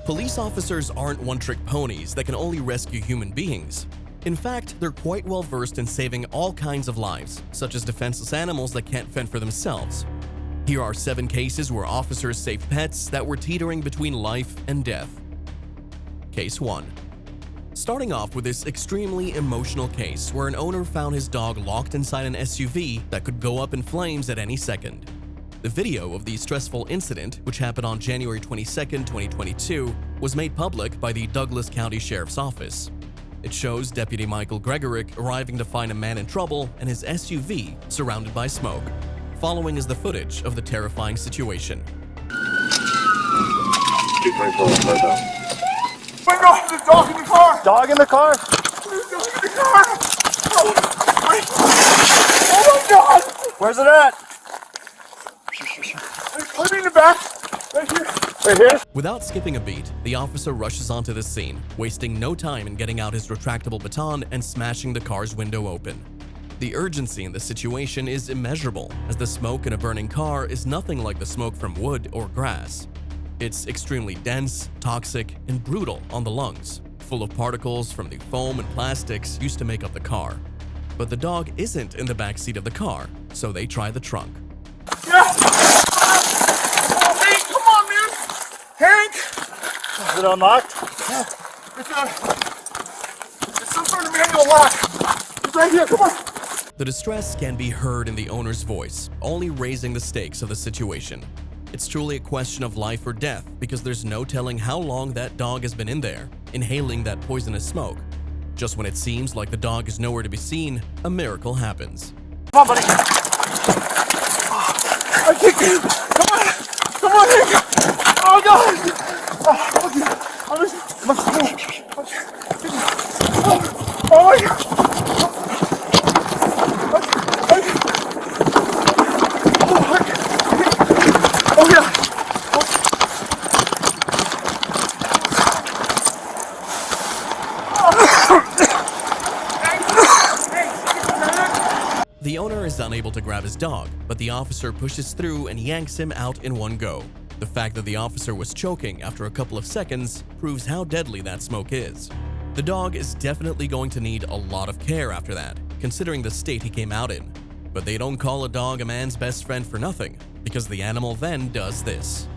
Police officers aren't one-trick ponies that can only rescue human beings. In fact, they're quite well versed in saving all kinds of lives, such as defenseless animals that can't fend for themselves. Here are 7 cases where officers saved pets that were teetering between life and death. Case 1. Starting off with this extremely emotional case where an owner found his dog locked inside an SUV that could go up in flames at any second. The video of the stressful incident, which happened on January 22, 2022, was made public by the Douglas County Sheriff's Office. It shows Deputy Michael Gregorick arriving to find a man in trouble and his SUV surrounded by smoke. Following is the footage of the terrifying situation. Oh my God, there's a dog in the car! Dog in the car? There's a dog in the car! Oh my God! Where's it at? Put me in the back. Right here. Right here? Without skipping a beat, the officer rushes onto the scene, wasting no time in getting out his retractable baton and smashing the car's window open. The urgency in this situation is immeasurable, as the smoke in a burning car is nothing like the smoke from wood or grass. It's extremely dense, toxic, and brutal on the lungs, full of particles from the foam and plastics used to make up the car. But the dog isn't in the back seat of the car, so they try the trunk. Yeah! Hank, come on, man! Hank! Is it unlocked? It's some sort of manual lock. It's right here, come on! The distress can be heard in the owner's voice, only raising the stakes of the situation. It's truly a question of life or death because there's no telling how long that dog has been in there, inhaling that poisonous smoke. Just when it seems like the dog is nowhere to be seen, a miracle happens. Come on, buddy. I kicked you! Come on! Come on, Hank! Oh, God! Oh, my God! Oh, yeah! The owner is unable to grab his dog, but the officer pushes through and yanks him out in one go. The fact that the officer was choking after a couple of seconds proves how deadly that smoke is. The dog is definitely going to need a lot of care after that, considering the state he came out in. But they don't call a dog a man's best friend for nothing, because the animal then does this.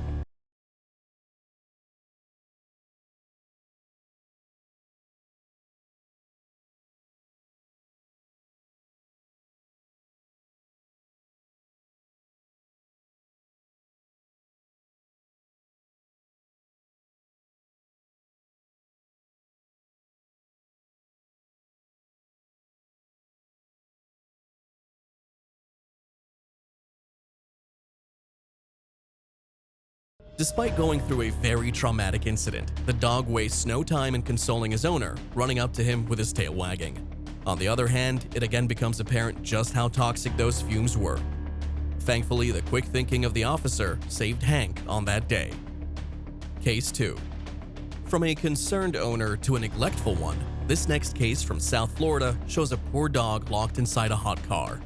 Despite going through a very traumatic incident, the dog wastes no time in consoling his owner, running up to him with his tail wagging. On the other hand, it again becomes apparent just how toxic those fumes were. Thankfully, the quick thinking of the officer saved Hank on that day. Case 2. From a concerned owner to a neglectful one, this next case from South Florida shows a poor dog locked inside a hot car.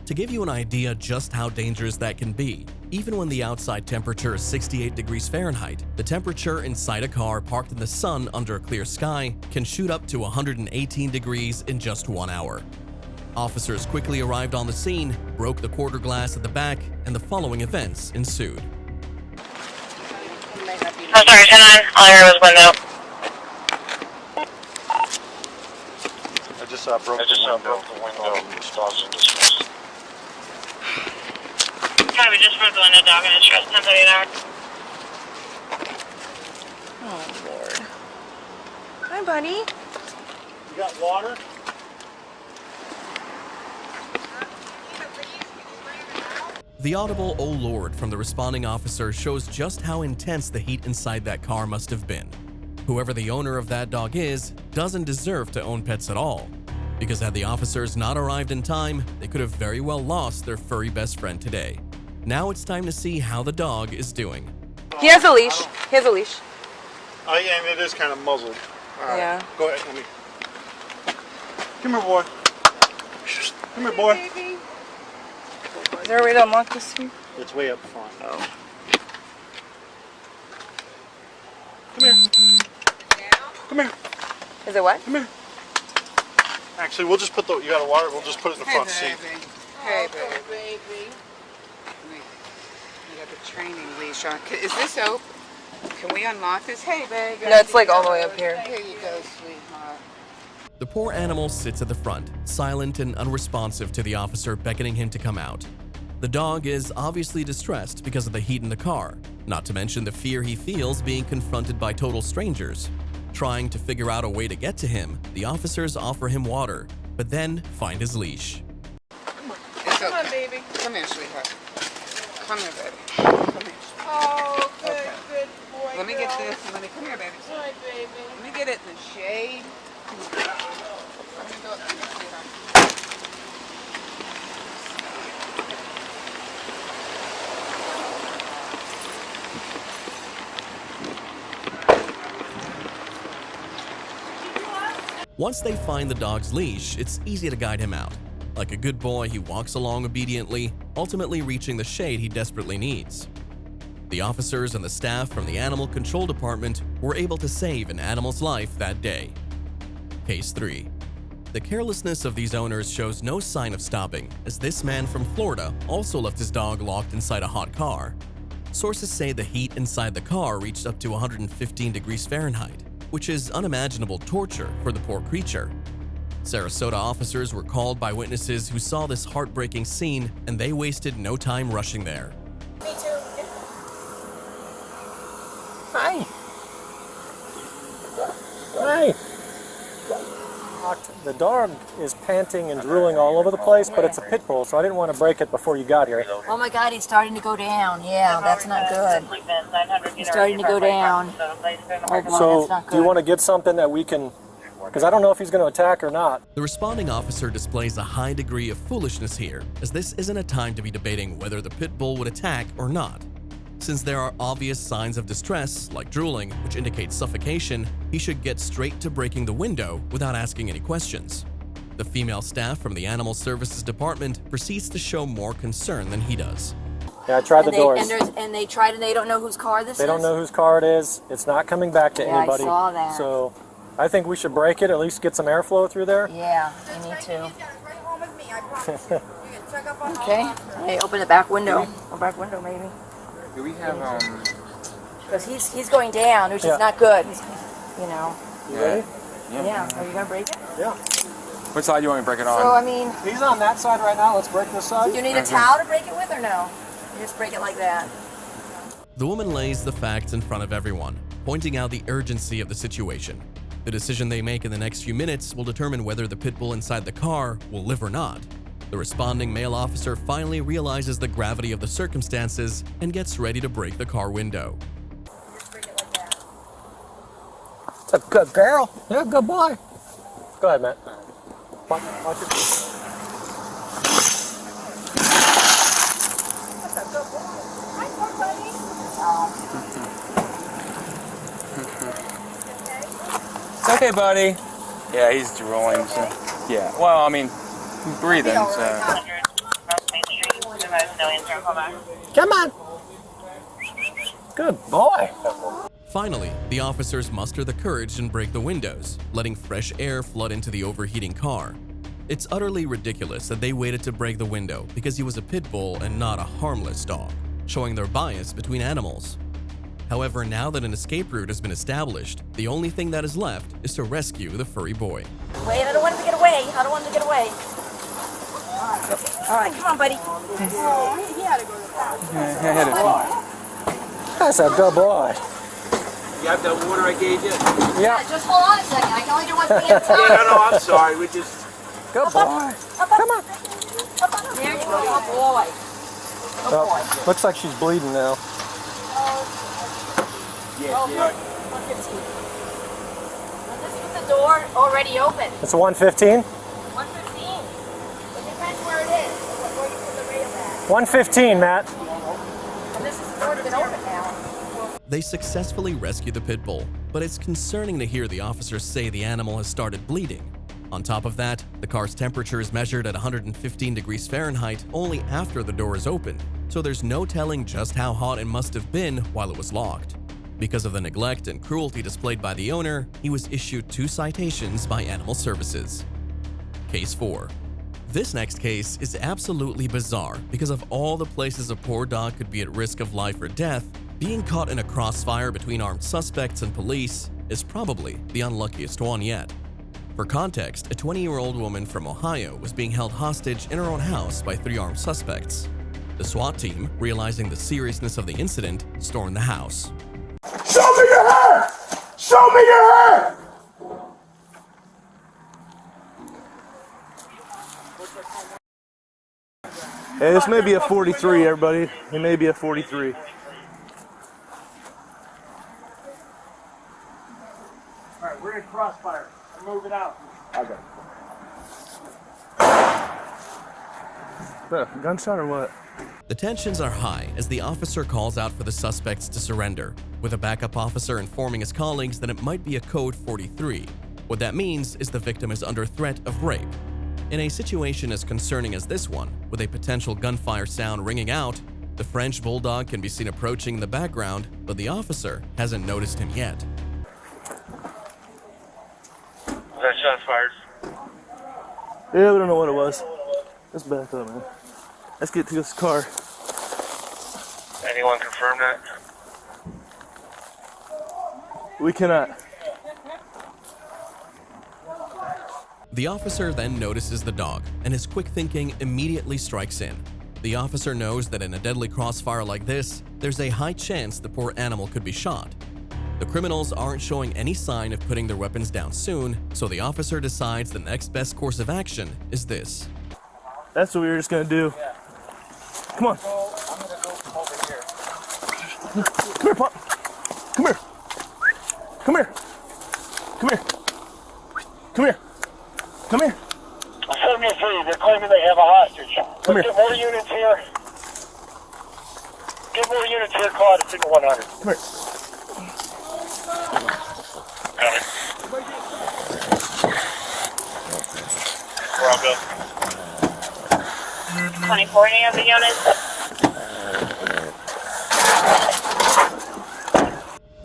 To give you an idea just how dangerous that can be, even when the outside temperature is 68 degrees Fahrenheit, the temperature inside a car parked in the sun under a clear sky can shoot up to 118 degrees in just 1 hour. Officers quickly arrived on the scene, broke the quarter glass at the back, and the following events ensued. I'm sorry, 10-9. All I heard was window. I just broke the window. Sorry, we just broke the window, dog, and it's stress 10:30 an hour. Oh, Lord. Hi, buddy. You got water? The audible "Oh Lord" from the responding officer shows just how intense the heat inside that car must have been. Whoever the owner of that dog is doesn't deserve to own pets at all, because had the officers not arrived in time, they could have very well lost their furry best friend today. Now it's time to see how the dog is doing. He has a leash. He has a leash. Oh, yeah, and it is kind of muzzled. All right. Yeah. Go ahead, let me. Come here, boy. Come here, boy. Is there a way to unlock this thing? It's way up front. Oh. Come here. Come here. Is it what? Come here. Actually, we'll just put the, you got a water, we'll just put it in the front seat. Hey, baby. You got the training leash on. Is this open? Can we unlock this? Hey, baby. No, it's like all the way up here. Here you go, sweetheart. The poor animal sits at the front, silent and unresponsive to the officer beckoning him to come out. The dog is obviously distressed because of the heat in the car, not to mention the fear he feels being confronted by total strangers. Trying to figure out a way to get to him, the officers offer him water, but then find his leash. Come on, baby. Come here, sweetheart. Come here, baby. Come here. Oh, good, Okay. good boy. Let me get this. Come here, baby. Hi, baby. Let me get it in the shade. Let me go up here, sweetheart. Once they find the dog's leash, it's easy to guide him out. Like a good boy, he walks along obediently, ultimately reaching the shade he desperately needs. The officers and the staff from the Animal Control Department were able to save an animal's life that day. Case 3. The carelessness of these owners shows no sign of stopping, as this man from Florida also left his dog locked inside a hot car. Sources say the heat inside the car reached up to 115 degrees Fahrenheit, which is unimaginable torture for the poor creature. Sarasota officers were called by witnesses who saw this heartbreaking scene, and they wasted no time rushing there. Hi. Hi. The dog is panting and drooling all over the place, but it's a pit bull, so I didn't want to break it before you got here. Oh my God, he's starting to go down. Yeah, that's not good. He's starting to go down. Hold on, So, that's not do you good. want to get something that we can... Because I don't know if he's going to attack or not. The responding officer displays a high degree of foolishness here, as this isn't a time to be debating whether the pit bull would attack or not. Since there are obvious signs of distress, like drooling, which indicates suffocation, he should get straight to breaking the window without asking any questions. The female staff from the Animal Services Department proceeds to show more concern than he does. Yeah, I tried the doors. And they tried, and they don't know whose car this is? They don't know whose car it is. It's not coming back to Yeah, I anybody. saw that. So, I think we should break it, at least get some airflow through there. Yeah, you need to. Okay, hey, open the back window. Or back window, maybe. Do we have, Because he's going down, which Yeah. is not good. You know. You ready? Yeah. Are you gonna break it? Yeah. what side do you want me to break it on? So I mean, He's on that side right now. Let's break this side. do you need a towel to break it with, or no? You just break it like that. The woman lays the facts in front of everyone, pointing out the urgency of the situation. The decision they make in the next few minutes will determine whether the pit bull inside the car will live or not. The responding male officer finally realizes the gravity of the circumstances and gets ready to break the car window. Just break it like that. That's a good girl. Yeah, good boy. Go ahead, Matt. Watch it. That's a good boy. Hi, poor buddy. It's okay, buddy. Yeah, he's drooling, so. Yeah, well, I mean, he's breathing, so. 100 North Main Street, Device Millions, call back. Come on. Good boy. Finally, the officers muster the courage and break the windows, letting fresh air flood into the overheating car. It's utterly ridiculous that they waited to break the window because he was a pit bull and not a harmless dog, showing their bias between animals. However, now that an escape route has been established, the only thing that is left is to rescue the furry boy. Wait, I don't want him to get away. I don't want him to get away. All right, come on, buddy. That's a good boy. You have that water I gave you? Yeah. Just hold on a second. I can only do one thing at a time. No, I'm sorry. We just... Good boy. Come on. There you go. Good boy. Good boy. Oh, looks like she's bleeding now. Oh, look. 115. Now, this is the door already open. It's a 115. 115. It depends where it is. Where you put the rail at. 115, Matt. And this is sort of open now. They successfully rescue the pit bull, but it's concerning to hear the officers say the animal has started bleeding. On top of that, the car's temperature is measured at 115 degrees Fahrenheit only after the door is opened, so there's no telling just how hot it must have been while it was locked. Because of the neglect and cruelty displayed by the owner, he was issued 2 citations by Animal Services. Case 4. This next case is absolutely bizarre because of all the places a poor dog could be at risk of life or death. Being caught in a crossfire between armed suspects and police is probably the unluckiest one yet. For context, a 20-year-old woman from Ohio was being held hostage in her own house by 3 armed suspects. The SWAT team, realizing the seriousness of the incident, stormed the house. Show me your hair! Show me your hair! Hey, this may be a 43, everybody. It may be a 43. Alright, we're in crossfire. I'm moving out. Okay. Gunshot or what? The tensions are high as the officer calls out for the suspects to surrender, with a backup officer informing his colleagues that it might be a code 43. What that means is the victim is under threat of rape. In a situation as concerning as this one, with a potential gunfire sound ringing out, the French bulldog can be seen approaching in the background, but the officer hasn't noticed him yet. That shots fired. Yeah, we don't know what it was. Let's back up, man. Let's get to this car. Anyone confirm that? We cannot. The officer then notices the dog, and his quick thinking immediately strikes in. The officer knows that in a deadly crossfire like this, there's a high chance the poor animal could be shot. The criminals aren't showing any sign of putting their weapons down soon, so the officer decides the next best course of action is this. That's what we were just gonna do. Come on. I'm gonna go over here. Come here, Pop. Come here. Come here. Come here. Come here. Come here. 73, they're claiming they have a hostage. Come here. Get more units here. Get more units here, call it a single 100. Come here. Where I'll go. 2040 of the units.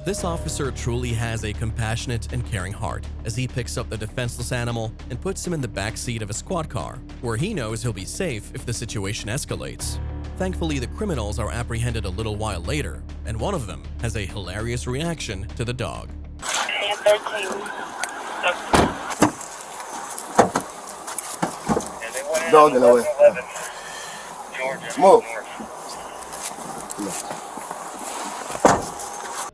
This officer truly has a compassionate and caring heart as he picks up the defenseless animal and puts him in the back seat of a squad car, where he knows he'll be safe if the situation escalates. Thankfully, the criminals are apprehended a little while later, and one of them has a hilarious reaction to the dog. 13. Dog in the way. Move.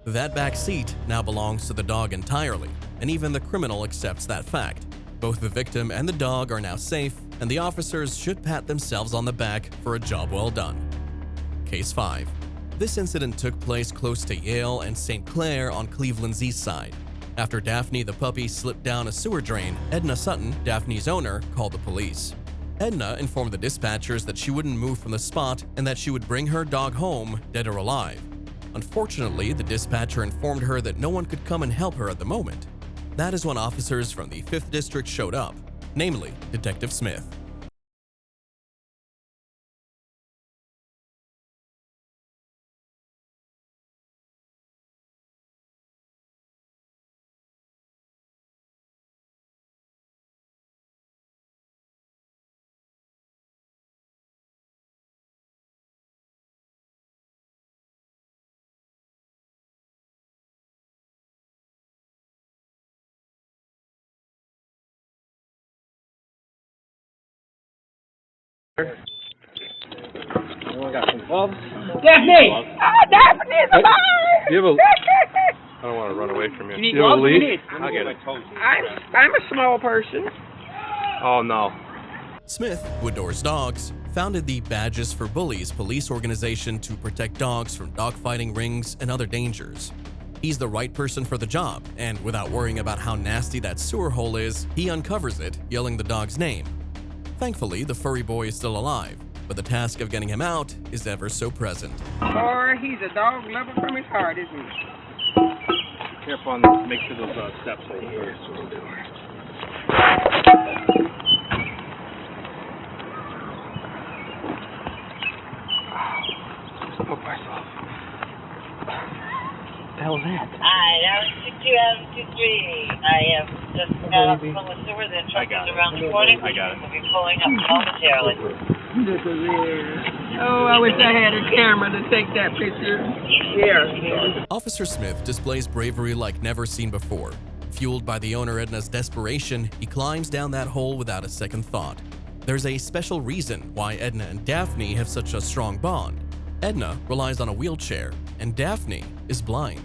That back seat now belongs to the dog entirely, and even the criminal accepts that fact. Both the victim and the dog are now safe, and the officers should pat themselves on the back for a job well done. Case 5. This incident took place close to Yale and St. Clair on Cleveland's east side. After Daphne the puppy slipped down a sewer drain, Edna Sutton, Daphne's owner, called the police. Edna informed the dispatchers that she wouldn't move from the spot and that she would bring her dog home, dead or alive. Unfortunately, the dispatcher informed her that no one could come and help her at the moment. That is when officers from the 5th District showed up, namely Detective Smith. Daphne! Daphne's alive! You have a... I don't want to run away from you. You need You have a gloves? leash? I'll get it. I'm a small person. Oh, no. Smith, Wooddore's Dogs, founded the Badges for Bullies police organization to protect dogs from dogfighting rings and other dangers. He's the right person for the job, and without worrying about how nasty that sewer hole is, he uncovers it, yelling the dog's name. Thankfully, the furry boy is still alive, but the task of getting him out is ever so present. Boy, he's a dog lover from his heart, isn't he? Careful on this. Make sure those steps are here. Poke myself. What the hell hell is that? Hi, RX-6223. I am just got off from the sewer. The truck is around the corner. I got it. We'll be pulling up momentarily. Oh, I wish I had a camera to take that picture. Here. Officer Smith displays bravery like never seen before. Fueled by the owner Edna's desperation, he climbs down that hole without a second thought. There's a special reason why Edna and Daphne have such a strong bond. Edna relies on a wheelchair, and Daphne is blind.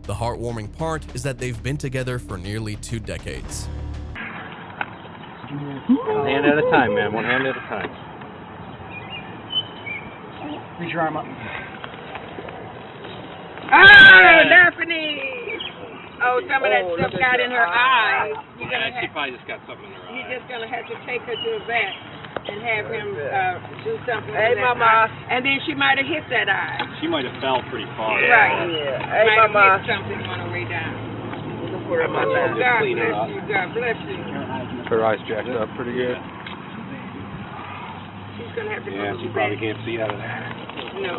The heartwarming part is that they've been together for nearly 2 decades. One hand at a time, man. One hand at a time. Reach your arm up. Ah, Daphne! Oh, some of that stuff got in her eyes. She probably just got something in her eye. You're just gonna have to take her to a vet and have him do something. Hey, with that Mama. eye. And then she might have hit that eye. She might have fell pretty far. Right. Yeah. Hey, Might have Mama. hit something on her way down. Put her in my God lap. Clean her bless up. you. God bless you. Her eyes jacked up pretty good. She's gonna have to Yeah, go she to probably vet. can't see out of there. No.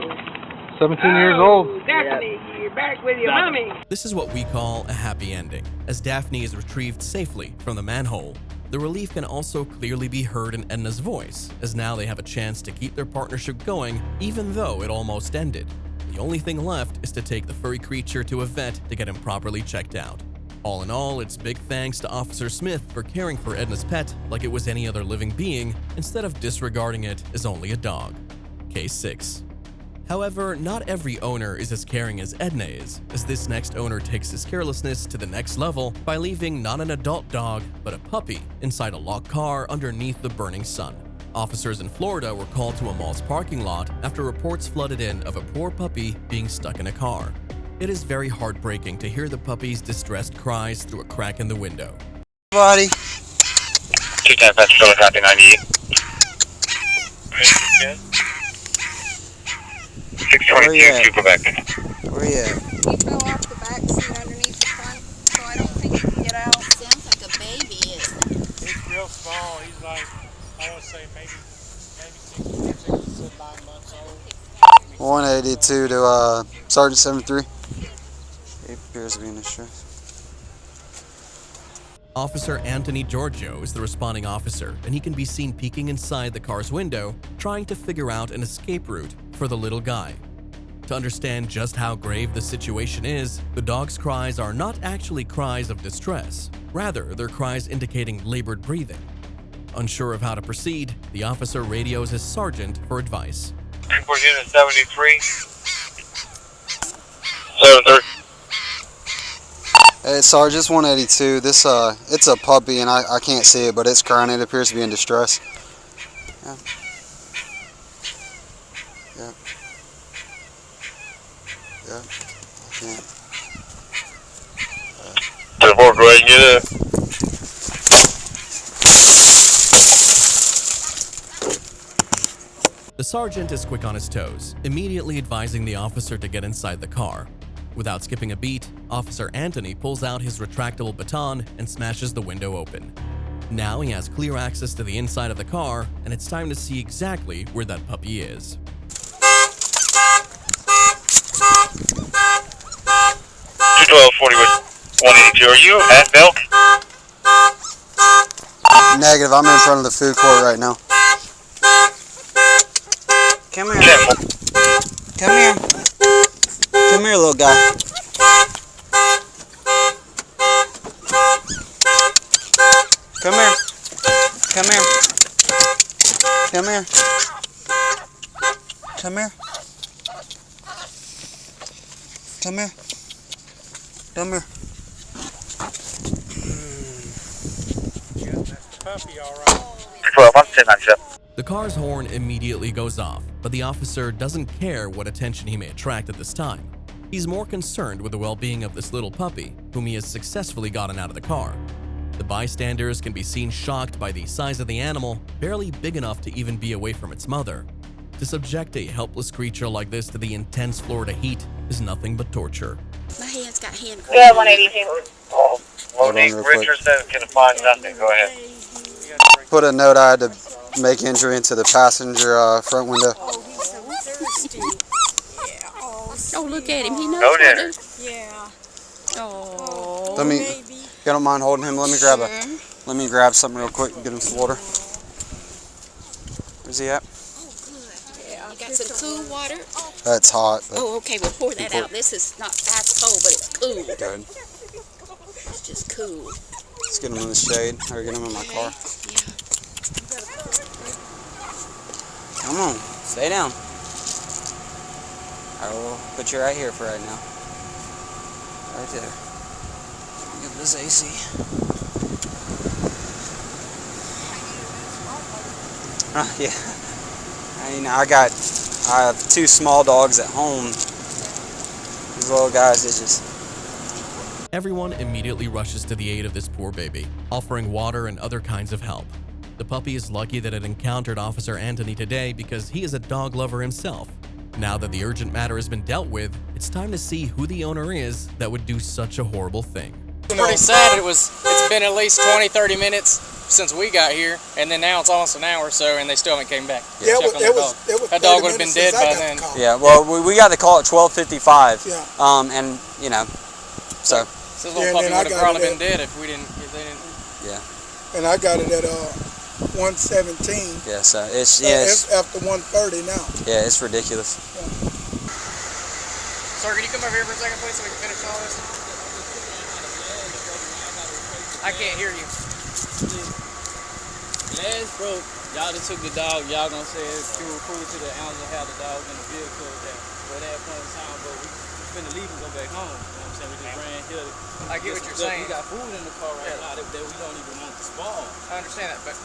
17 years old. Daphne, you're back with your mommy. This is what we call a happy ending. As Daphne is retrieved safely from the manhole, the relief can also clearly be heard in Edna's voice, as now they have a chance to keep their partnership going even though it almost ended. The only thing left is to take the furry creature to a vet to get him properly checked out. All in all, it's big thanks to Officer Smith for caring for Edna's pet like it was any other living being instead of disregarding it as only a dog. Case 6. However, not every owner is as caring as Edna is, as this next owner takes his carelessness to the next level by leaving not an adult dog, but a puppy inside a locked car underneath the burning sun. Officers in Florida were called to a mall's parking lot after reports flooded in of a poor puppy being stuck in a car. It is very heartbreaking to hear the puppy's distressed cries through a crack in the window. Buddy. 210 Petro, copy 98. 622, Quebec. Where you at? He fell off the back seat underneath the front, so I don't think he can get out. Sounds like a baby, isn't it? He's real small. He's like, I want to say maybe 6 to 9 months old. 182 to Sergeant 73. He appears to be in distress. Officer Anthony Giorgio is the responding officer, and he can be seen peeking inside the car's window, trying to figure out an escape route for the little guy. To understand just how grave the situation is, the dog's cries are not actually cries of distress. Rather, they're cries indicating labored breathing. Unsure of how to proceed, the officer radios his sergeant for advice. Report unit 73. 73. Hey, Sarge, it's 182. This, it's a puppy, and I can't see it, but it's crying. It appears to be in distress. Yeah. Yeah. Yeah. I can't. 34, go ahead and get it. The sergeant is quick on his toes, immediately advising the officer to get inside the car. Without skipping a beat, Officer Anthony pulls out his retractable baton and smashes the window open. Now he has clear access to the inside of the car, and it's time to see exactly where that puppy is. 212, 182. Are you at Belk? Negative. I'm in front of the food court right now. Come here. Come here. Come here, little guy. Come here. Come here. Come here. Come here. Come here. Come here. Puppy, all right. 12, I'm 1097. The car's horn immediately goes off, but the officer doesn't care what attention he may attract at this time. He's more concerned with the well-being of this little puppy, whom he has successfully gotten out of the car. The bystanders can be seen shocked by the size of the animal, barely big enough to even be away from its mother. To subject a helpless creature like this to the intense Florida heat is nothing but torture. My hand's got hand cream. Yeah, 182. Oh, Hold on Monique real quick. Richardson can find nothing. Go ahead. Put a note I had to make entry into the passenger front window. Oh, he's so thirsty. Yeah. Oh, Oh, look at him. He knows No what dinner. to do. Yeah. Oh, Let me, Baby. if you don't mind holding him, let me grab something real quick and get him some water. Where's he at? yeah. You got some cool water? That's hot. But Oh, okay. We'll pour that out. This is not ice cold, but it's cool. good. It's just cool. Let's get him in the shade, or get him in my car. Come on, stay down. I will put you right here for right now. Right there. Get this AC. Yeah. I have 2 small dogs at home. These little guys, it's just. Everyone immediately rushes to the aid of this poor baby, offering water and other kinds of help. The puppy is lucky that it encountered Officer Anthony today because he is a dog lover himself. Now that the urgent matter has been dealt with, it's time to see who the owner is that would do such a horrible thing. It's pretty sad. It's been at least 20-30 minutes since we got here, and then now it's almost an hour or so, and they still haven't came back. Yeah, that dog would have been dead by then. Yeah, well, we got the call at 12:55. Yeah. And you know, so. So this little puppy would have probably been dead if they didn't. Yeah. And I got it at 1:17. Yeah, so it's it's after 1:30 now. Yeah, it's ridiculous. Sir, can you come over here for a second, please, so we can finish all this? I can't hear you. Last broke, y'all just took the dog. Y'all gonna say it's cool to the animals and have the dog in the vehicle. But at that point in time, but we finna leave and go back home. You know what I'm saying? We just ran here. I get what you're saying. We got food in the car right now that we don't even want to spoil. I understand that, but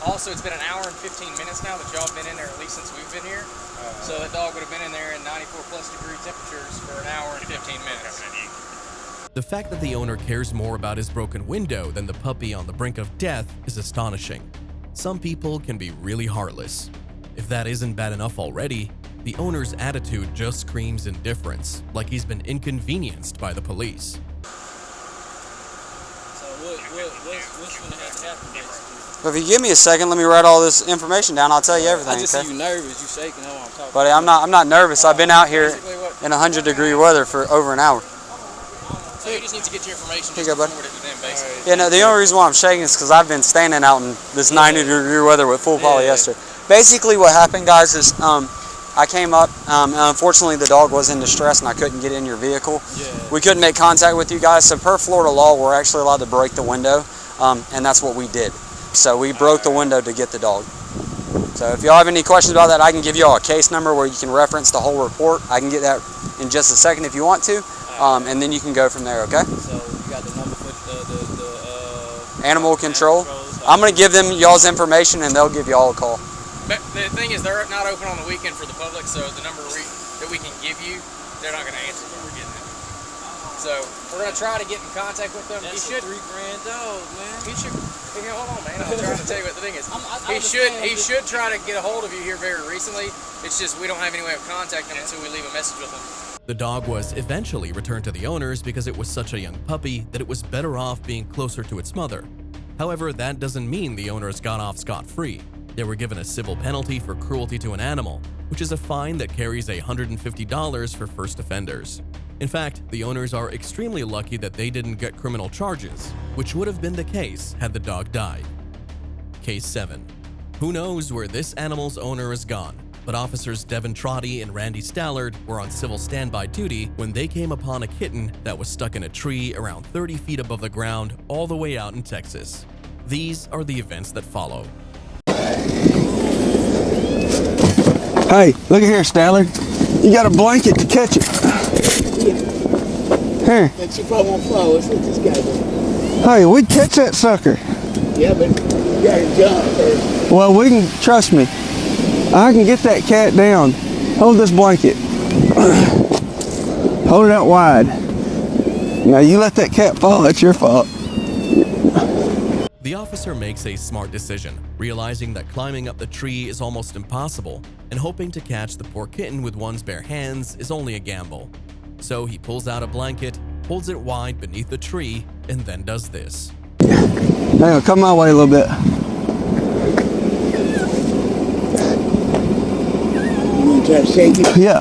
also it's been an hour and 15 minutes now that y'all have been in there, at least since we've been here. So that dog would have been in there in 94+ degree temperatures for an hour and 15 minutes. The fact that the owner cares more about his broken window than the puppy on the brink of death is astonishing. Some people can be really heartless. If that isn't bad enough already, the owner's attitude just screams indifference, like he's been inconvenienced by the police. So what's gonna have to happen basically? But if you give me a second, let me write all this information down. I'll tell you everything. I just okay? see you nervous. You shaking. Know what I'm talking But about. I'm not nervous. I've been out here in 100-degree weather for over an hour. So you just need to get your information Here just you go, bud. forward it to them, basically. Yeah, no, the only reason why I'm shaking is because I've been standing out in this 90-degree weather with full polyester. Basically what happened, guys, is I came up, unfortunately the dog was in distress and I couldn't get in your vehicle. We couldn't make contact with you guys, so per Florida law we're actually allowed to break the window, and that's what we did. So we broke the window to get the dog. So if y'all have any questions about that, I can give y'all a case number where you can reference the whole report. I can get that in just a second if you want to, and then you can go from there, okay? So you got the number for the Animal control. I'm going to give them y'all's information and they'll give y'all a call. But the thing is, they're not open on the weekend for the public, so the number that we can give you, they're not going to answer when we're getting it. So we're going to try to get in contact with them. That's a $3 grand dog, man. He should. Hey, hold on, man. I'm trying to tell you what the thing is. He should try to get a hold of you here very recently. It's just we don't have any way of contacting him until we leave a message with him. The dog was eventually returned to the owners because it was such a young puppy that it was better off being closer to its mother. However, that doesn't mean the owners got off scot-free. They were given a civil penalty for cruelty to an animal, which is a fine that carries $150 for first offenders. In fact, the owners are extremely lucky that they didn't get criminal charges, which would have been the case had the dog died. Case 7. Who knows where this animal's owner is gone, but officers Devin Trotty and Randy Stallard were on civil standby duty when they came upon a kitten that was stuck in a tree around 30 feet above the ground all the way out in Texas. These are the events that follow. Hey, look at here, Stallard. You got a blanket to catch it. Here. But you probably won't follow. Let's let this guy go. Hey, we'd catch that sucker. Yeah, but you gotta jump first. Well, we can, trust me. I can get that cat down. Hold this blanket. Hold it out wide. Now you let that cat fall, that's your fault. The officer makes a smart decision, realizing that climbing up the tree is almost impossible, and hoping to catch the poor kitten with one's bare hands is only a gamble. So he pulls out a blanket, holds it wide beneath the tree, and then does this. Hang on, come my way a little bit. You want to try to shake it? Yeah.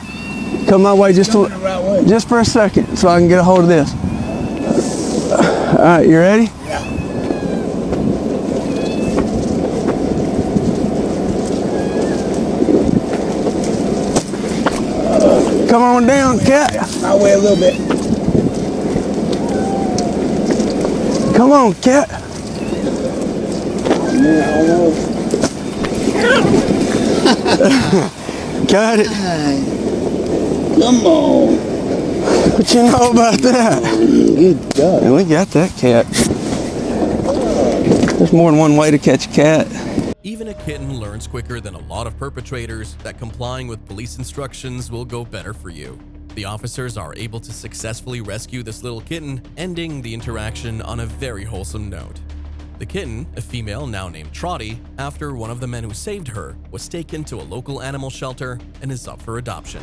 Come my way just for a second so I can get a hold of this. All right, you ready? Yeah. Come on down, cat. My way a little bit. Come on, cat. Got it. Come on. What you know about that? Good job. And we got that cat. There's more than one way to catch a cat. Even a kitten learns quicker than a lot of perpetrators that complying with police instructions will go better for you. The officers are able to successfully rescue this little kitten, ending the interaction on a very wholesome note. The kitten, a female now named Trotty, after one of the men who saved her, was taken to a local animal shelter and is up for adoption.